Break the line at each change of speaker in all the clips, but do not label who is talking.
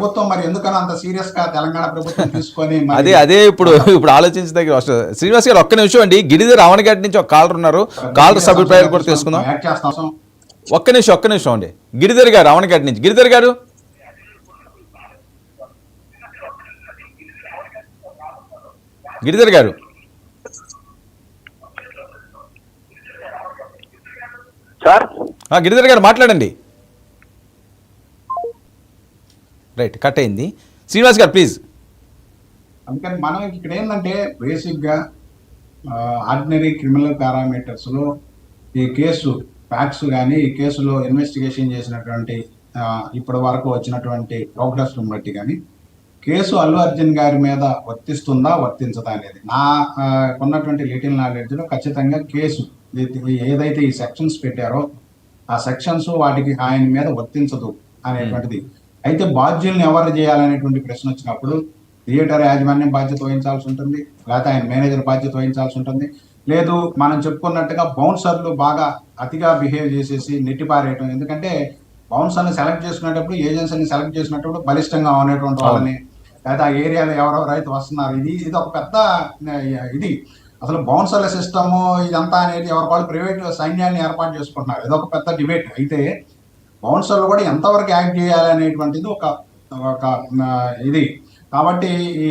ప్రభుత్వం మరి ఎందుకని అంత సీరియస్ గా తెలంగాణ ప్రభుత్వం తీసుకొని
అదే అదే ఇప్పుడు ఇప్పుడు ఆలోచించదగ్గర వస్తుంది. శ్రీనివాస్ గారు ఒక్క నిమిషం అండి. గిరిధర్ రావణగడ్డ నుంచి ఒక కాలర్ ఉన్నారు. కాలర్ అభిప్రాయాలు కూడా తీసుకుందాం. ఒక్క నిమిషం అండి. గిరిధర్ గారు రావణగడ్డ నుంచి. గిరిధర్ గారు
సార్
గిరిధర్ గారు మాట్లాడండి. రైట్, కట్ అయింది. శ్రీనివాస్ గారు ప్లీజ్.
అందుకని మనం ఇక్కడ ఏంటంటే బేసిక్ గా ఆర్డినరీ క్రిమినల్ పారామీటర్స్ లో ఈ కేసు ఫ్యాక్ట్స్ కానీ ఈ కేసులో ఇన్వెస్టిగేషన్ చేసినటువంటి ఇప్పటి వరకు వచ్చినటువంటి ప్రోగ్రెస్ బట్టి కానీ కేసు అల్లు అర్జున్ గారి మీద వర్తిస్తుందా వర్తించదా అనేది నా ఉన్నటువంటి లిటిల్ నాలెడ్జ్ లో ఖచ్చితంగా కేసు ఏదైతే ఈ సెక్షన్స్ పెట్టారో ఆ సెక్షన్స్ వాటికి ఆయన మీద వర్తించదు అనేటువంటిది. అయితే బాధ్యుల్ని ఎవరు చేయాలనేటువంటి ప్రశ్న వచ్చినప్పుడు థియేటర్ యాజమాన్యం బాధ్యత వహించాల్సి ఉంటుంది, లేకపోతే ఆయన మేనేజర్ బాధ్యత వహించాల్సి ఉంటుంది, లేదు మనం చెప్పుకున్నట్టుగా బౌన్సర్లు బాగా అతిగా బిహేవ్ చేసేసి నెట్టిపారేయటం. ఎందుకంటే బౌన్సర్ని సెలెక్ట్ చేసుకునేటప్పుడు ఏజెన్సీని సెలెక్ట్ చేసినప్పుడు బలిష్టంగా ఉండేటువంటి వాళ్ళని, లేదా ఆ ఏరియాలో ఎవరెవరైతే వస్తున్నారు ఇది ఒక పెద్ద ఇది అసలు బౌన్సర్ల సిస్టము ఇదంతా అనేది ఎవరి వాళ్ళు ప్రైవేట్ సైన్యాన్ని ఏర్పాటు చేసుకుంటున్నారు. ఇదొక పెద్ద డిబేట్. అయితే బౌన్సర్లు కూడా ఎంతవరకు యాక్ట్ చేయాలి అనేటువంటిది ఒక ఇది. కాబట్టి ఈ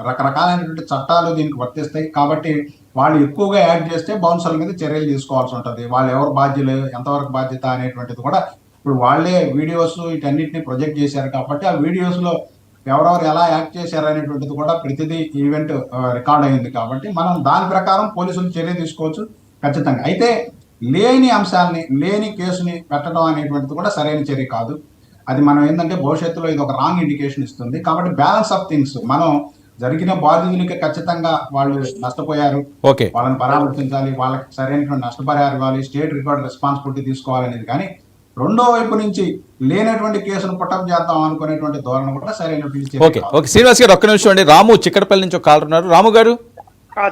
రకరకాలైనటువంటి చట్టాలు దీనికి వర్తిస్తాయి. కాబట్టి వాళ్ళు ఎక్కువగా యాక్ట్ చేస్తే బౌన్సర్ల మీద చర్యలు తీసుకోవాల్సి ఉంటుంది. వాళ్ళు ఎవరు బాధ్యులు, ఎంతవరకు బాధ్యత అనేటువంటిది కూడా ఇప్పుడు వాళ్ళే వీడియోస్ వీటన్నిటిని ప్రొజెక్ట్ చేశారు. కాబట్టి ఆ వీడియోస్లో ఎవరెవరు ఎలా యాక్ట్ చేశారు అనేటువంటిది కూడా ప్రతిదీ ఈవెంట్ రికార్డ్ అయింది. కాబట్టి మనం దాని ప్రకారం పోలీసులు చర్య తీసుకోవచ్చు ఖచ్చితంగా. అయితే లేని అంశాలని లేని కేసుని పెట్టడం అనేటువంటిది కూడా సరైన చర్య కాదు. అది మనం ఏంటంటే భవిష్యత్తులో ఇది ఒక రాంగ్ ఇండికేషన్ ఇస్తుంది. కాబట్టి బ్యాలెన్స్ ఆఫ్ థింగ్స్ మనం జరిగిన బాధితులకి ఖచ్చితంగా వాళ్ళు నష్టపోయారు, వాళ్ళని పరామర్శించాలి, వాళ్ళకి సరైనటువంటి నష్టపరిహారం ఇవ్వాలి, స్టేట్ రికార్డ్ రెస్పాన్సిబిలిటీ తీసుకోవాలనేది. కానీ రెండో వైపు నుంచి లేనటువంటి కేసును పుట్టప్ చేద్దాం అనుకునేటువంటి ధోరణి కూడా సరైనటువంటి.
ఓకే శ్రీనివాస్ గారు ఒక్క నిమిషం అండి. రాము చిక్కడపల్లి నుంచి ఒక కాలర్ ఉన్నారు. రాము గారు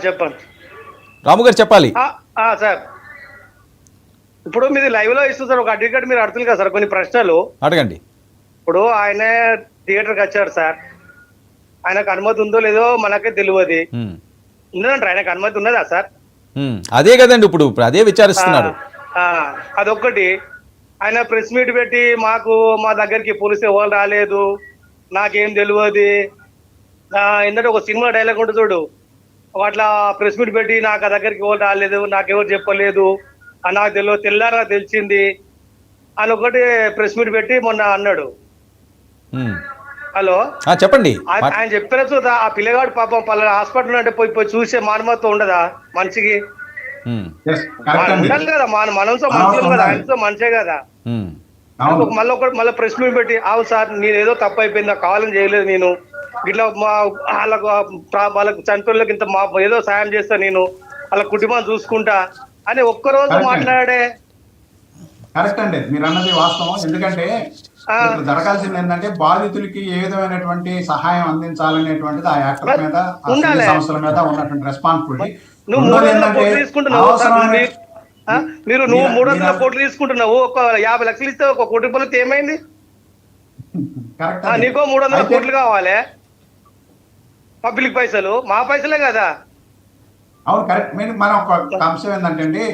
చెప్పండి.
రాము గారు చెప్పాలి
సార్. ఇప్పుడు మీది లైవ్ లో ఇస్తుంది సార్, ఒక అడ్వకేట్ మీరు అడుగుతుంది కదా సార్ కొన్ని ప్రశ్నలు
అడగండి.
ఇప్పుడు ఆయన థియేటర్కి వచ్చాడు సార్, ఆయనకు అనుమతి ఉందో లేదో మనకే తెలియదు. ఉందంటారు ఆయనకు అనుమతి ఉన్నదా సార్?
అదే కదండి ఇప్పుడు అదే విచారిస్తున్నారు.
అదొక్కటి. ఆయన ప్రెస్ మీట్ పెట్టి మా దగ్గరికి పోలీసు ఎవరు రాలేదు, నాకేం తెలియదు. ఎందుకంటే ఒక సినిమా డైలాగ్ ఉంటుంది చూడు, అట్లా ప్రెస్ మీట్ పెట్టి నాకు ఆ దగ్గరికి ఎవరు రాలేదు, నాకెవరు చెప్పలేదు, నాకు తెలియదు, తెల్లారా తెలిసింది అని ఒకటి ప్రెస్ మీట్ పెట్టి మొన్న అన్నాడు. హలో
చెప్పండి.
ఆయన చెప్పిన చూద్దా ఆ పిల్లగాడు పాపం పలానా హాస్పిటల్ అంటే పోయి చూసే మానవత్వం ఉండదా మనిషికి? ఉండాలి కదా, మనతో మనుషులు కదా, ఆయనతో మనిషే కదా. మళ్ళీ ప్రెస్ మీట్ పెట్టి అవును సార్ నేను ఏదో తప్పు అయిపోయింది, నాకు కావాలని చేయలేదు, నేను ఇట్లా వాళ్ళకు చనిపోయినకి ఇంత ఏదో సాయం చేస్తా, నేను వాళ్ళ కుటుంబాన్ని చూసుకుంటా అని ఒక్కరోజు మాట్లాడే.
కరెక్ట్ అండి, మీరు అన్నది వాస్తవం. ఎందుకంటే జరగాల్సింది ఏంటంటే బాధితులకి ఏ విధమైనటువంటి సహాయం అందించాలనేటువంటిది ఆ యాక్టర్ మీద, సంస్థల మీద ఉన్నటువంటి రెస్పాన్సిబిలిటీ.
నువ్వు 300 కోట్లు తీసుకుంటున్నావు, నువ్వు 300 కోట్లు తీసుకుంటున్నావు, ఒక 50 లక్షలు ఇస్తే ఒక కోటి రూపాయలతో ఏమైంది? నీకో 300 కోట్లు కావాలి, పబ్లిక్ పైసలు, మా పైసలే కదా.
అవును కరెక్ట్. మనం ఒక అంశం ఏంటంటే అండి,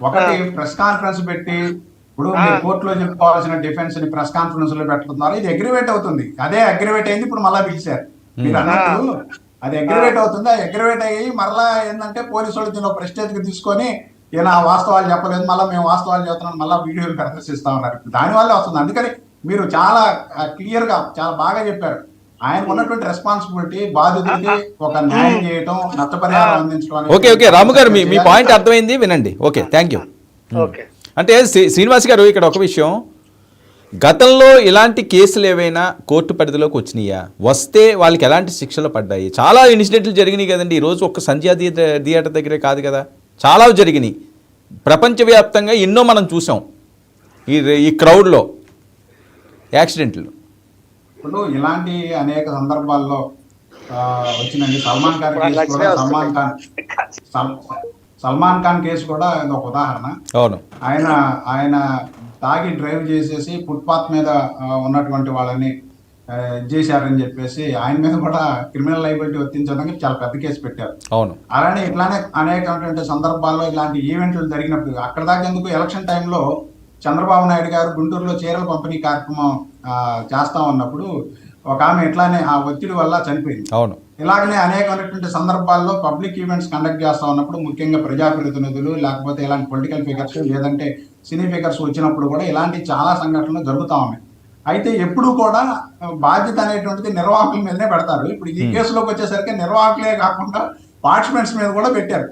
ఒకటి ప్రెస్ కాన్ఫరెన్స్ పెట్టి ఇప్పుడు మీరు కోర్టులో చెప్పుకోవాల్సిన డిఫెన్స్ ని ప్రెస్ కాన్ఫరెన్స్ లో పెట్టుతున్నారు, ఇది అగ్రివేట్ అవుతుంది. అదే అగ్రివేట్ అయింది, ఇప్పుడు మళ్ళా పిలిచారు. మీరు అన్నట్టు అది అగ్రివేట్ అవుతుంది. ఆ అగ్రివేట్ అయ్యి మరలా ఏంటంటే పోలీసు వాళ్ళు దీని ప్రెస్టేజ్ కి తీసుకొని ఈయన వాస్తవాలు చెప్పలేదు, మళ్ళీ మేము వాస్తవాలు చెప్తున్నాం, మళ్ళీ వీడియోలు ప్రదర్శిస్తా ఉన్నారు. దానివల్లే వస్తుంది. అందుకని మీరు చాలా క్లియర్ గా చాలా బాగా చెప్పారు. ఆయనకు ఉన్నటువంటి రెస్పాన్సిబిలిటీ బాధితుడికి ఒక న్యాయం చేయటం, నష్టపరిహారం అందించడం.
ఓకే రాము గారు మీ పాయింట్ అర్థమైంది, వినండి. Okay, thank you. అంటే శ్రీనివాస్ గారు ఇక్కడ ఒక విషయం, గతంలో ఇలాంటి కేసులు ఏవైనా కోర్టు పరిధిలోకి వచ్చినాయా, వస్తే వాళ్ళకి ఎలాంటి శిక్షలు పడ్డాయి? చాలా ఇన్సిడెంట్లు జరిగినాయి కదండి. ఈరోజు ఒక్క సంధ్యా థియేటర్ దగ్గరే కాదు కదా, చాలా జరిగినాయి. ప్రపంచవ్యాప్తంగా ఎన్నో మనం చూసాం ఈ క్రౌడ్లో యాక్సిడెంట్లు.
ఇప్పుడు ఇలాంటి అనేక సందర్భాల్లో వచ్చినండి. సల్మాన్ ఖాన్ కేసు కూడా ఒక ఉదాహరణ.
అవును,
ఆయన తాగి డ్రైవ్ చేసేసి ఫుట్పాత్ మీద ఉన్నటువంటి వాళ్ళని ఇది చేశారని చెప్పేసి ఆయన మీద కూడా క్రిమినల్ లైబిలిటీ వర్తించడానికి చాలా పెద్ద కేసు పెట్టారు.
అవును.
అలానే ఇట్లానే అనేకటువంటి సందర్భాల్లో ఇలాంటి ఈవెంట్లు జరిగినప్పుడు అక్కడ దాకా ఎందుకు ఎలక్షన్ టైంలో చంద్రబాబు నాయుడు గారు గుంటూరులో చీరల పంపిణీ కార్యక్రమం చేస్తా ఉన్నప్పుడు ఒక ఆమె ఇట్లానే ఆ ఒత్తిడి వల్ల చనిపోయింది.
అవును.
ఇలాగనే అనేకమైనటువంటి సందర్భాల్లో పబ్లిక్ ఈవెంట్స్ కండక్ట్ చేస్తా ఉన్నప్పుడు ముఖ్యంగా ప్రజాప్రతినిధులు లేకపోతే ఇలాంటి పొలిటికల్ ఫిగర్స్ లేదంటే సినీ ఫిగర్స్ వచ్చినప్పుడు కూడా ఇలాంటి చాలా సంఘటనలు జరుగుతా ఉన్నాయి. అయితే ఎప్పుడు కూడా బాధ్యత అనేటువంటిది నిర్వాహకుల మీదనే పెడతారు. ఇప్పుడు ఈ కేసులోకి వచ్చేసరికి నిర్వాహకులే కాకుండా పార్టిసిపెంట్స్ మీద కూడా పెట్టారు.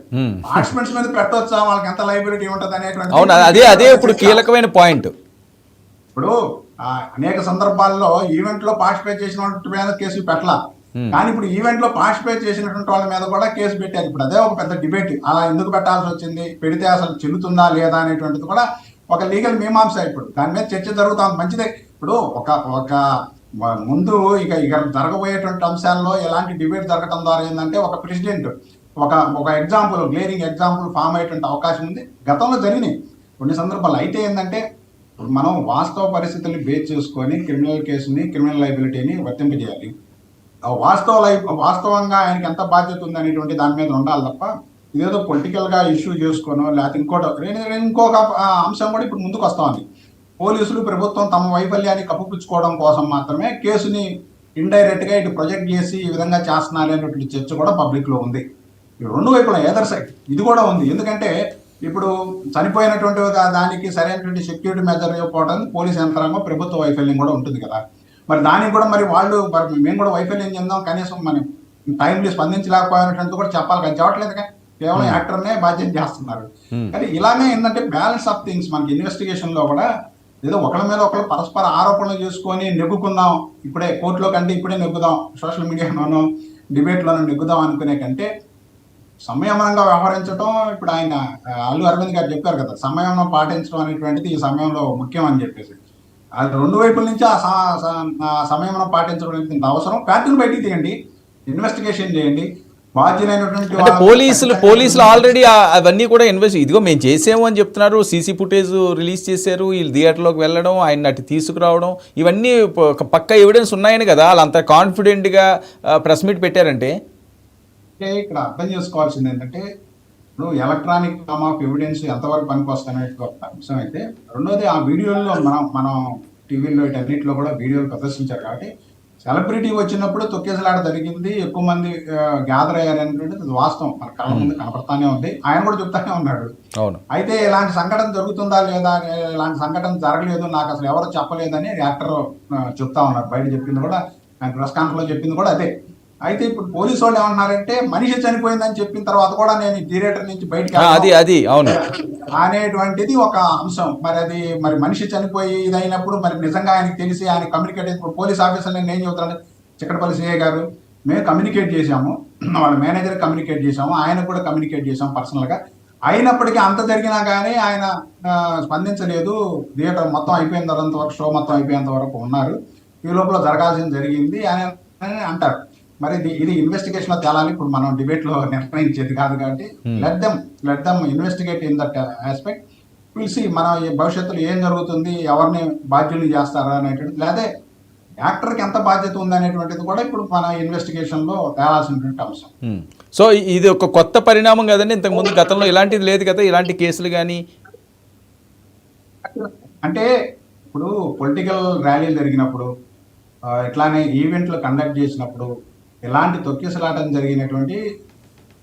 పార్టిసిపెంట్స్ మీద పెట్టొచ్చా, వాళ్ళకి ఎంత లైబిలిటీ ఉంటుంది
అనేటువంటి అదే ఇప్పుడు కీలకమైన పాయింట్.
ఇప్పుడు అనేక సందర్భాల్లో ఈవెంట్ లో పార్టిసిపేట్ చేసిన వాళ్ళ మీద కేసులు పెట్టలా, కానీ ఇప్పుడు ఈవెంట్ లో పార్టిసిపేట్ చేసినటువంటి వాళ్ళ మీద కూడా కేసు పెట్టారు. ఇప్పుడు అదే ఒక పెద్ద డిబేట్, అలా ఎందుకు పెట్టాల్సి వచ్చింది, పెడితే అసలు చెల్లుతుందా లేదా అనేటువంటిది కూడా ఒక లీగల్ మీమాంస. ఇప్పుడు దాని మీద చర్చ జరుగుతా మంచిదే. ఇప్పుడు ఒక ముందు ఇక జరగబోయేటువంటి అంశాల్లో ఎలాంటి డిబేట్ జరగడం ద్వారా ఏంటంటే ఒక ప్రెసిడెంట్ ఒక ఎగ్జాంపుల్, గ్లేరింగ్ ఎగ్జాంపుల్ ఫామ్ అయ్యేటువంటి అవకాశం ఉంది. గతంలో జరిగినాయి కొన్ని సందర్భాలు. అయితే ఏంటంటే మనం వాస్తవ పరిస్థితుల్ని బేస్ చేసుకొని క్రిమినల్ కేసుని, క్రిమినల్ లైబిలిటీని వర్తింపజేయాలి. వాస్తవంగా ఆయనకి ఎంత బాధ్యత ఉంది అనేటువంటి దాని మీద ఉండాలి తప్ప ఇదేదో పొలిటికల్ గా ఇష్యూ చేసుకోనో లేకపోతే ఇంకొక అంశం కూడా ఇప్పుడు ముందుకు వస్తా ఉంది. పోలీసులు, ప్రభుత్వం తమ వైఫల్యాన్ని కప్పుపుచ్చుకోవడం కోసం మాత్రమే కేసుని ఇండైరెక్ట్ గా ఇటు ప్రొజెక్ట్ చేసి ఈ విధంగా చేస్తున్నారు అనేటువంటి చర్చ కూడా పబ్లిక్ లో ఉంది. రెండు వైపులా ఎదర్ సైడ్ ఇది కూడా ఉంది. ఎందుకంటే ఇప్పుడు చనిపోయినటువంటి దానికి సరైనటువంటి సెక్యూరిటీ మెజర్ ఇవ్వకపోవడానికి పోలీస్ యంత్రాంగం, ప్రభుత్వ వైఫల్యం కూడా ఉంటుంది కదా. మరి దానికి కూడా మరి వాళ్ళు మేము కూడా వైఫల్యం చెందాం, కనీసం మనం టైంలీ స్పందించలేకపోయినట్టు కూడా చెప్పాలి కానీ చెప్పట్లేదు. కేవలం యాక్టర్నే బాధ్యత చేస్తున్నారు. కానీ ఇలానే ఏంటంటే బ్యాలెన్స్ ఆఫ్ థింగ్స్ మనకి ఇన్వెస్టిగేషన్ లో కూడా ఏదో ఒకళ్ళ మీద ఒకళ్ళు పరస్పర ఆరోపణలు చేసుకొని నెగ్గుకుందాం, ఇప్పుడే కోర్టులో కంటే ఇప్పుడే నెగ్గుదాం, సోషల్ మీడియాలోనో డిబేట్లోనో నెగ్గుదాం అనుకునే కంటే సంయమనంగా వ్యవహరించడం. ఇప్పుడు ఆయన అల్లు అరవింద్ గారు చెప్పారు కదా, సంయమనం పాటించడం అనేటువంటిది ఈ సమయంలో ముఖ్యం అని చెప్పేసి. అది రెండు వైపుల నుంచి ఆ సంయమనం పాటించడం అనేది అవసరం. ఫ్యాక్టులు బయటికి తీయండి, ఇన్వెస్టిగేషన్ చేయండి.
పోలీసులు ఆల్రెడీ అవన్నీ కూడా ఇదిగో మేము చేసాము అని చెప్తున్నారు. సీసీ ఫుటేజ్ రిలీజ్ చేశారు, వీళ్ళు థియేటర్లోకి వెళ్ళడం, ఆయన అటు తీసుకురావడం, ఇవన్నీ పక్కా ఎవిడెన్స్ ఉన్నాయని కదా వాళ్ళు అంత కాన్ఫిడెంట్గా ప్రెస్ మీట్ పెట్టారంటే.
ఇక్కడ అర్థం చేసుకోవాల్సింది ఏంటంటే ఇప్పుడు ఎలక్ట్రానిక్ ఫామ్ ఆఫ్ ఎవిడెన్స్ ఎంతవరకు పనికి వస్తాయనే ఒక అంశం అయితే, రెండోది ఆ వీడియోల్లో మనం టీవీలో వీటన్నిటిలో కూడా వీడియోలు ప్రదర్శించారు కాబట్టి సెలబ్రిటీ వచ్చినప్పుడు తొక్కేసలాట జరిగింది, ఎక్కువ మంది గ్యాదర్ అయ్యారు అనేటువంటిది వాస్తవం, మన కళ్ళ ముందు కనపడతానే ఉంది. ఆయన కూడా చెప్తానే ఉన్నాడు. అయితే ఇలాంటి సంఘటన జరుగుతుందా లేదా, ఇలాంటి సంఘటన జరగలేదు, నాకు అసలు ఎవరు చెప్పలేదని యాక్టర్ చెప్తా ఉన్నారు. బయట చెప్పింది కూడా, ఆయన ప్రెస్ కాన్ఫరెన్స్ లో చెప్పింది కూడా అదే. అయితే ఇప్పుడు పోలీసు వాళ్ళు ఏమన్నారంటే మనిషి చనిపోయిందని చెప్పిన తర్వాత కూడా నేను థియేటర్ నుంచి బయటకు అనేటువంటిది ఒక అంశం. మరి మనిషి చనిపోయి ఇదైనప్పుడు మరి నిజంగా ఆయనకి తెలిసి ఆయన కమ్యూనికేట్, ఇప్పుడు పోలీస్ ఆఫీసర్లు నేను చెబుతాను, చిక్కడపల్లి సిఐ గారు మేము కమ్యూనికేట్ చేశాము, వాళ్ళ మేనేజర్ కమ్యూనికేట్ చేశాము, ఆయన కూడా కమ్యూనికేట్ చేశాము పర్సనల్ గా. అయినప్పటికీ అంత జరిగినా కానీ ఆయన స్పందించలేదు. థియేటర్ మొత్తం అయిపోయిన తర్వాత వరకు, షో మొత్తం అయిపోయేంత వరకు ఉన్నారు, ఈ లోపల జరగాల్సింది జరిగింది అని అంటారు. మరి ఇది ఇన్వెస్టిగేషన్ లో తేలాలి. ఇప్పుడు మనం డిబేట్ లో నిర్ణయించేది కాదు కాబట్టి let them investigate in that aspect. Will see మన భవిష్యత్తులో ఏం జరుగుతుంది, ఎవరిని బాధ్యులు చేస్తారా అనేటువంటిది, లేదా యాక్టర్కి ఎంత బాధ్యత ఉంది అనేటువంటిది కూడా ఇప్పుడు మన ఇన్వెస్టిగేషన్ లో తేలాల్సినటువంటి అంశం.
సో ఇది ఒక కొత్త పరిణామం కదండి, ఇంతకుముందు గతంలో ఇలాంటిది లేదు కదా, ఇలాంటి కేసులు కానీ.
అంటే ఇప్పుడు పొలిటికల్ ర్యాలీలు జరిగినప్పుడు, ఇట్లానే ఈవెంట్లు కండక్ట్ చేసినప్పుడు ఇలాంటి తొక్కిసలాటం జరిగినటువంటి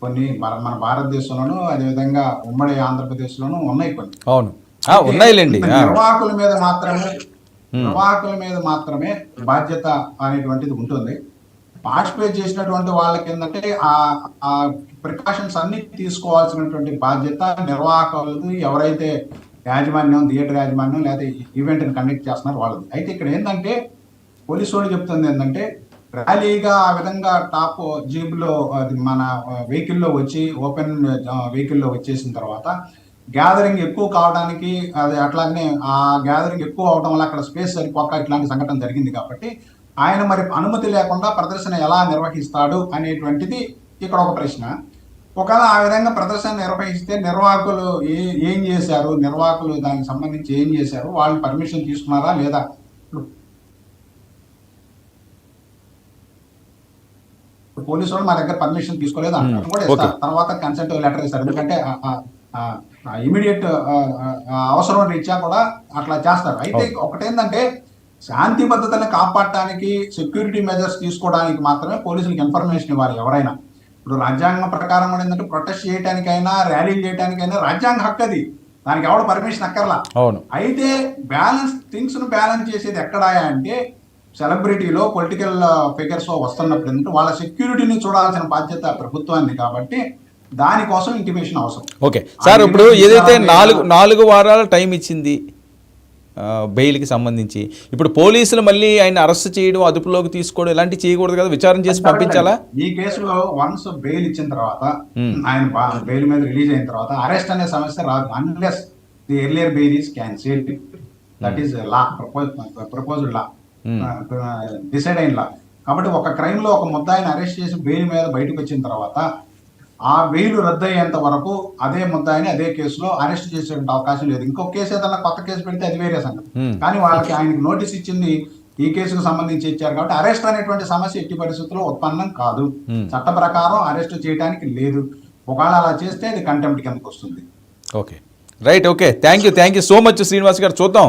కొన్ని మన భారతదేశంలోనూ అదేవిధంగా ఉమ్మడి ఆంధ్రప్రదేశ్లోనూ ఉన్నాయి కొన్ని.
అవును, ఉన్నాయిలేండి.
నిర్వాహకుల మీద మాత్రమే బాధ్యత అనేటువంటిది ఉంటుంది. పార్టిసిపేట్ చేసినటువంటి వాళ్ళకి ఏంటంటే ఆ ప్రికాషన్స్ అన్ని తీసుకోవాల్సినటువంటి బాధ్యత నిర్వాహకులు, ఎవరైతే యాజమాన్యం, థియేటర్ యాజమాన్యం లేదా ఈవెంట్ని కండక్ట్ చేస్తున్నారు వాళ్ళది. అయితే ఇక్కడ ఏంటంటే పోలీసు వాళ్ళు చెప్తుంది ఏంటంటే ర్యాలీగా ఆ విధంగా టాప్ జీబులో మన వెహికల్లో వచ్చి, ఓపెన్ వెహికల్లో వచ్చేసిన తర్వాత గ్యాదరింగ్ ఎక్కువ కావడానికి, అది అట్లానే ఆ గ్యాదరింగ్ ఎక్కువ అవడం వల్ల అక్కడ స్పేస్ సరిపోక ఇట్లాంటి సంఘటన జరిగింది కాబట్టి ఆయన మరి అనుమతి లేకుండా ప్రదర్శన ఎలా నిర్వహిస్తాడు అనేటువంటిది ఇక్కడ ఒక ప్రశ్న. ఒకవేళ ఆ విధంగా ప్రదర్శన నిర్వహిస్తే నిర్వాహకులు ఏం చేశారు, నిర్వాహకులు దానికి సంబంధించి ఏం చేశారు, వాళ్ళు పర్మిషన్ తీసుకున్నారా లేదా, ఇప్పుడు పోలీసు వాళ్ళు మా దగ్గర పర్మిషన్ తీసుకోలేదు అంటారు కూడా
ఓకే.
ఇస్తారు. తర్వాత కన్సెంట్ లెటర్ ఇస్తారు. ఎందుకంటే ఇమీడియట్ అవసరం రీత్యా కూడా అట్లా చేస్తారు. అయితే ఒకటేంటంటే శాంతి భద్రతలను కాపాడటానికి సెక్యూరిటీ మెజర్స్ తీసుకోవడానికి మాత్రమే పోలీసులకు ఇన్ఫర్మేషన్ ఇవ్వాలి ఎవరైనా. ఇప్పుడు రాజ్యాంగం ప్రకారం కూడా ఏంటంటే ప్రొటెస్ట్ చేయడానికైనా ర్యాలీలు చేయడానికైనా రాజ్యాంగ హక్కు అది, దానికి ఎవడ పర్మిషన్ అక్కర్లా.
అవును.
అయితే థింగ్స్ ను బ్యాలెన్స్ చేసేది ఎక్కడా అంటే సెలబ్రిటీలో పొలిటికల్ ఫిగర్స్ వస్తున్నప్పుడు ఏంటంటే వాళ్ళ సెక్యూరిటీని చూడాల్సిన బాధ్యత ప్రభుత్వాన్ని, కాబట్టి దానికోసం ఇంటిమేషన్ అవసరం.
ఓకే సార్, ఇప్పుడు ఏదైతే 4 వారాల టైం ఇచ్చింది బెయిల్కి సంబంధించి, ఇప్పుడు పోలీసులు మళ్ళీ ఆయన అరెస్ట్ చేయడం, అదుపులోకి తీసుకోవడం ఇలాంటివి చేయకూడదు కదా, విచారణ చేసి పంపించాలా?
ఈ కేసులో వన్స్ బెయిల్ ఇచ్చిన తర్వాత, ఆయన బెయిల్ మీద రిలీజ్ అయిన తర్వాత అరెస్ట్ అనే సమస్య రాదు, unless the earlier bail is cancelled. That is law, proposed law, decide అయిన లా. కాబట్టి ఒక క్రైమ్ లో ఒక ముద్దాయిని అరెస్ట్ చేసి బెయిల్ మీద బయటకు వచ్చిన తర్వాత ఆ బెయిల్ రద్దు అయ్యేంత వరకు అదే ముద్దాయిని అదే కేసులో అరెస్ట్ చేసే అవకాశం లేదు. ఇంకొక కేసు ఏదైనా కొత్త కేసు పెడితే అది వేరే సంగతి. కానీ వాళ్ళకి ఆయనకు నోటీస్ ఇచ్చింది ఈ కేసుకు సంబంధించి ఇచ్చారు కాబట్టి అరెస్ట్ అనేటువంటి సమస్య ఎట్టి పరిస్థితుల్లో ఉత్పన్నం కాదు. చట్ట ప్రకారం అరెస్ట్ చేయడానికి లేదు. ఒకవేళ అలా చేస్తే అది కంటెంప్ట్ కిందకు వస్తుంది.
Okay, right, okay, thank you so much Srinivas గారు. చూద్దాం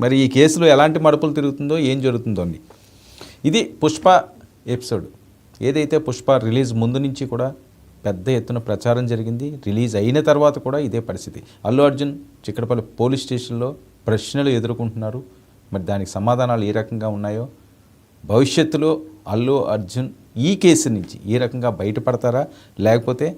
మరి ఈ కేసులో ఎలాంటి మడుపులు తిరుగుతుందో, ఏం జరుగుతుందో అండి. ఇది పుష్ప ఎపిసోడ్. ఏదైతే పుష్ప రిలీజ్ ముందు నుంచి కూడా పెద్ద ఎత్తున ప్రచారం జరిగింది, రిలీజ్ అయిన తర్వాత కూడా ఇదే పరిస్థితి. అల్లు అర్జున్ చిక్కడపల్లి పోలీస్ స్టేషన్లో ప్రశ్నలు ఎదుర్కొంటున్నారు. మరి దానికి సమాధానాలు ఏ రకంగా ఉన్నాయో, భవిష్యత్తులో అల్లు అర్జున్ ఈ కేసు నుంచి ఏ రకంగా బయటపడతారా, లేకపోతే